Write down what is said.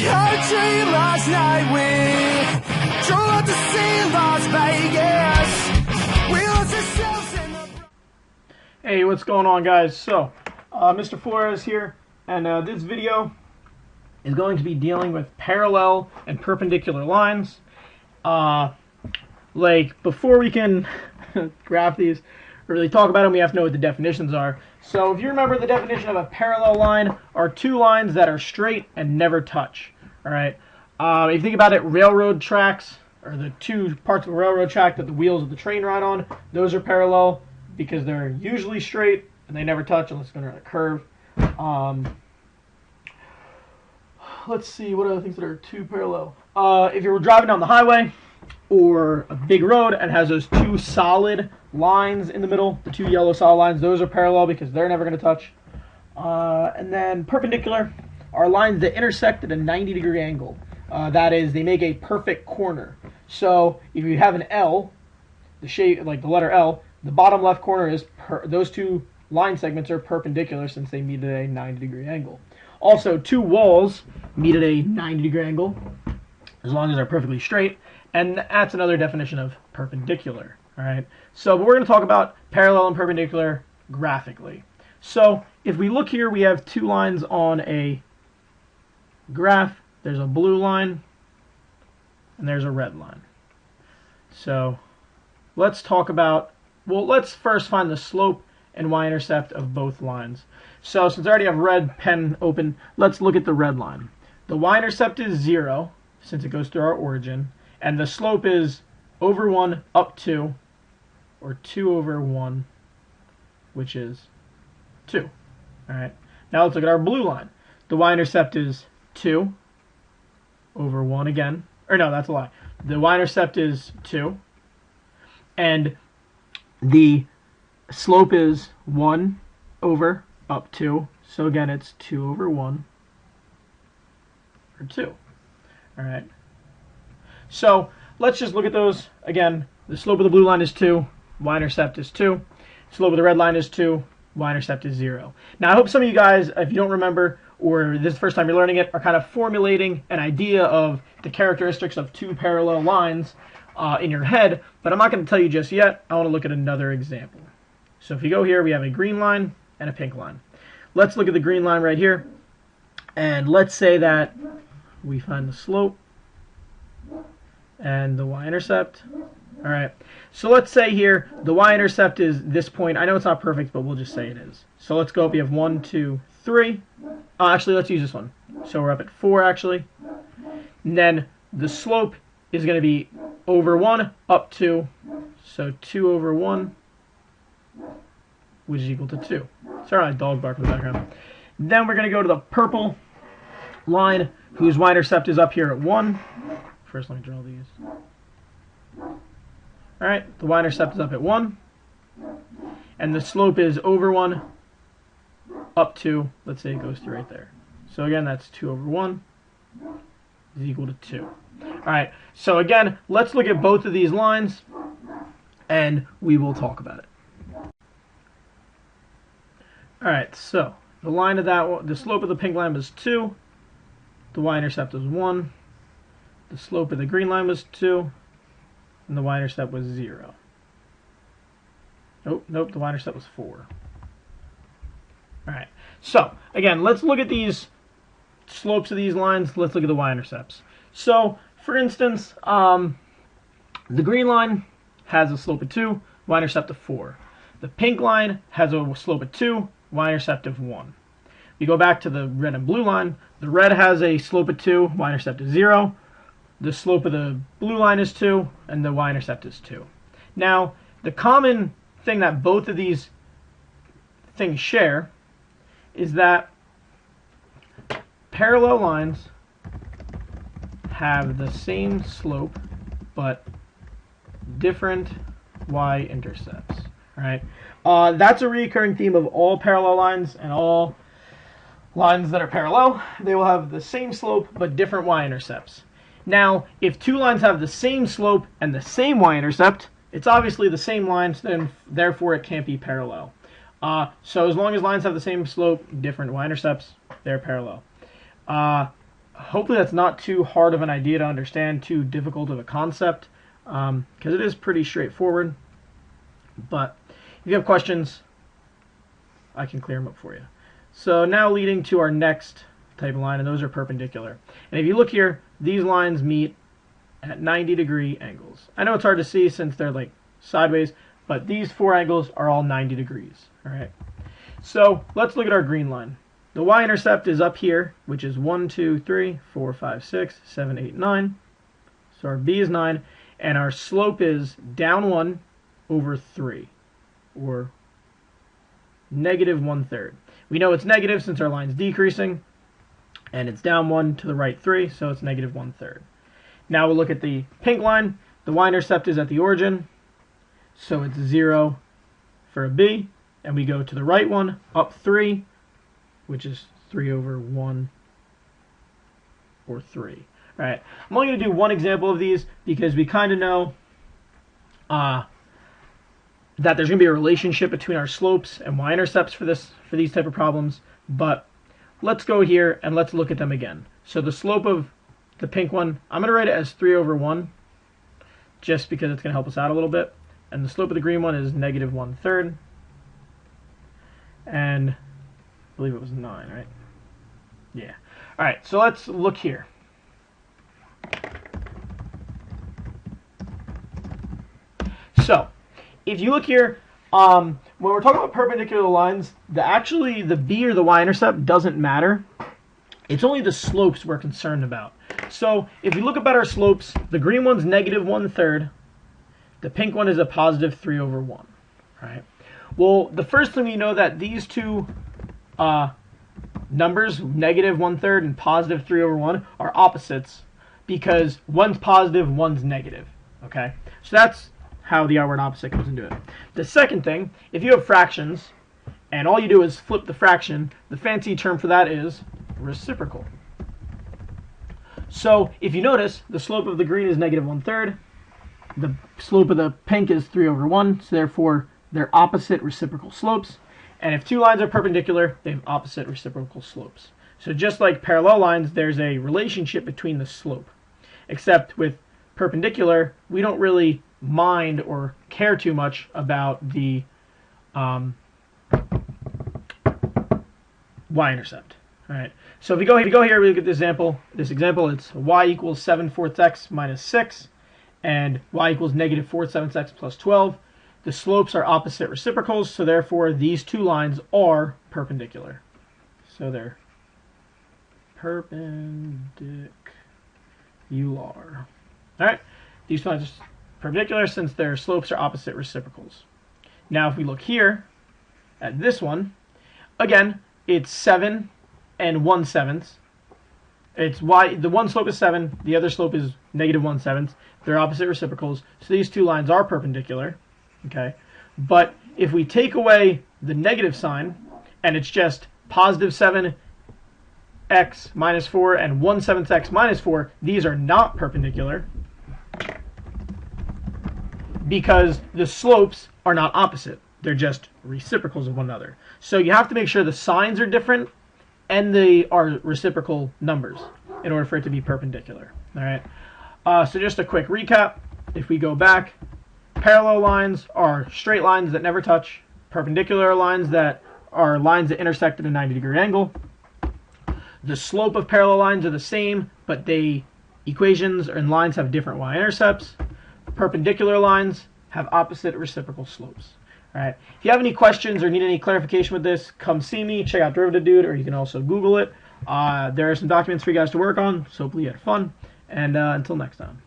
had a dream last night. We drove out to see Las Vegas. We lost ourselves in the... Hey, what's going on, guys? So, Mr. Flores here, and this video is going to be dealing with parallel and perpendicular lines. Like, before we can graph these or really talk about them, we have to know what the definitions are. So, if you remember, the definition of a parallel line are two lines that are straight and never touch. All right. If you think about it, railroad tracks, or the two parts of a railroad track that the wheels of the train ride on, those are parallel because they're usually straight and they never touch unless it's going to run a curve. Let's see, what other things that are two parallel? If you were driving down the highway or a big road and has those two solid lines in the middle, the two yellow solid lines, those are parallel because they're never going to touch. And then perpendicular are lines that intersect at a 90-degree angle. That is, they make a perfect corner. So if you have an L, the shape, like the letter L, the bottom left corner is those two line segments are perpendicular since they meet at a 90-degree angle. Also, two walls meet at a 90-degree angle as long as they're perfectly straight, and that's another definition of perpendicular. All right. So, but we're going to talk about parallel and perpendicular graphically. So, if we look here, we have two lines on a graph. There's a blue line and there's a red line. So, let's talk about, well, let's first find the slope and y-intercept of both lines. So since I already have red pen open, let's look at the red line. The y-intercept is 0, since it goes through our origin, and the slope is over 1 up 2, or 2 over 1, which is 2. Alright, now let's look at our blue line. The y-intercept is 2 over 1 again. Or no, that's a lie. The y-intercept is 2, and the slope is 1 over up 2. So again, it's 2 over 1 or 2. All right. So let's just look at those. Again, the slope of the blue line is 2. Y-intercept is 2. Slope of the red line is 2. Y-intercept is 0. Now, I hope some of you guys, if you don't remember, or this is the first time you're learning it, are kind of formulating an idea of the characteristics of two parallel lines in your head, but I'm not going to tell you just yet. I want to look at another example. So if you go here, we have a green line and a pink line. Let's look at the green line right here, and let's say that we find the slope and the y-intercept. All right, so let's say here the y-intercept is this point. I know it's not perfect, but we'll just say it is. So let's go up. We have 1, 2, 3. Actually, let's use this one. So we're up at 4, actually. And then the slope is going to be over 1 up 2. So 2 over 1, which is equal to 2. Sorry, dog bark in the background. Then we're going to go to the purple line, whose y-intercept is up here at 1. First, let me draw these. All right, the y-intercept is up at 1. And the slope is over 1 up 2. Let's say it goes through right there. So again, that's 2 over 1 is equal to 2. All right, so again, let's look at both of these lines, and we will talk about it. All right, so the line of that one, the slope of the pink line was 2. The y-intercept was 1. The slope of the green line was 2. And the y-intercept was 0. Nope, the y-intercept was 4. All right, so again, let's look at these slopes of these lines. Let's look at the y-intercepts. So, for instance, the green line has a slope of 2, y-intercept of 4. The pink line has a slope of 2, y-intercept of 1. You go back to the red and blue line. The red has a slope of 2, y-intercept of 0. The slope of the blue line is 2, and the y-intercept is 2. Now, the common thing that both of these things share is that parallel lines have the same slope but different y-intercepts. Right? That's a recurring theme of all parallel lines and all lines that are parallel. They will have the same slope but different y-intercepts. Now, if two lines have the same slope and the same y-intercept, it's obviously the same lines, then therefore it can't be parallel. So as long as lines have the same slope, different y-intercepts, they're parallel. hopefully that's not too hard of an idea to understand, too difficult of a concept, because it is pretty straightforward. But if you have questions, I can clear them up for you. So now leading to our next type of line, and those are perpendicular. And if you look here, these lines meet at 90-degree angles. I know it's hard to see since they're like sideways, but these four angles are all 90 degrees. All right. So let's look at our green line. The y-intercept is up here, which is 1, 2, 3, 4, 5, 6, 7, 8, 9. So our b is 9, and our slope is down 1 over 3, or negative 1/3. We know it's negative since our line's decreasing, and it's down 1 to the right 3, so it's negative 1/3. Now we'll look at the pink line. The y-intercept is at the origin, so it's 0 for a b, and we go to the right one, up 3, which is 3 over 1, or 3. All right, I'm only going to do one example of these because we kind of know that there's going to be a relationship between our slopes and y-intercepts for these type of problems. But let's go here and let's look at them again. So the slope of the pink one, I'm going to write it as 3 over 1, just because it's going to help us out a little bit. And the slope of the green one is negative 1/3. And I believe it was 9, right? Yeah. All right, so let's look here. So if you look here, when we're talking about perpendicular lines, the b or the y-intercept doesn't matter. It's only the slopes we're concerned about. So if we look at our slopes, the green one's negative 1/3. The pink one is a positive 3 over 1. Right? Well, the first thing we know that these two numbers, negative 1/3 and positive 3 over 1, are opposites because one's positive, one's negative. Okay? So that's how the outward opposite comes into it. The second thing, if you have fractions and all you do is flip the fraction, the fancy term for that is reciprocal. So if you notice, the slope of the green is negative 1/3. The slope of the pink is 3 over 1, so therefore they're opposite reciprocal slopes. And if two lines are perpendicular, they have opposite reciprocal slopes. So just like parallel lines, there's a relationship between the slope. Except with perpendicular, we don't really mind or care too much about the y-intercept. All right. So if we go here, we look at this example. It's y equals 7/4 x minus 6, and y equals negative 4/7 x plus 12. The slopes are opposite reciprocals, so therefore these two lines are perpendicular. So they're perpendicular. All right. These two lines are perpendicular since their slopes are opposite reciprocals. Now if we look here at this one, again, it's 7 and 1/7. It's the one slope is 7, the other slope is negative 1/7. They're opposite reciprocals, so these two lines are perpendicular. Okay, but if we take away the negative sign and it's just positive 7x minus 4 and 1/7 x minus 4, these are not perpendicular because the slopes are not opposite. They're just reciprocals of one another. So you have to make sure the signs are different and they are reciprocal numbers in order for it to be perpendicular. All right. So just a quick recap. If we go back, parallel lines are straight lines that never touch. Perpendicular lines that are lines that intersect at a 90-degree angle. The slope of parallel lines are the same, but equations and lines have different y-intercepts. Perpendicular lines have opposite reciprocal slopes. All right. If you have any questions or need any clarification with this, come see me. Check out Derivative Dude, or you can also Google it. There are some documents for you guys to work on, so hopefully you had fun. And until next time.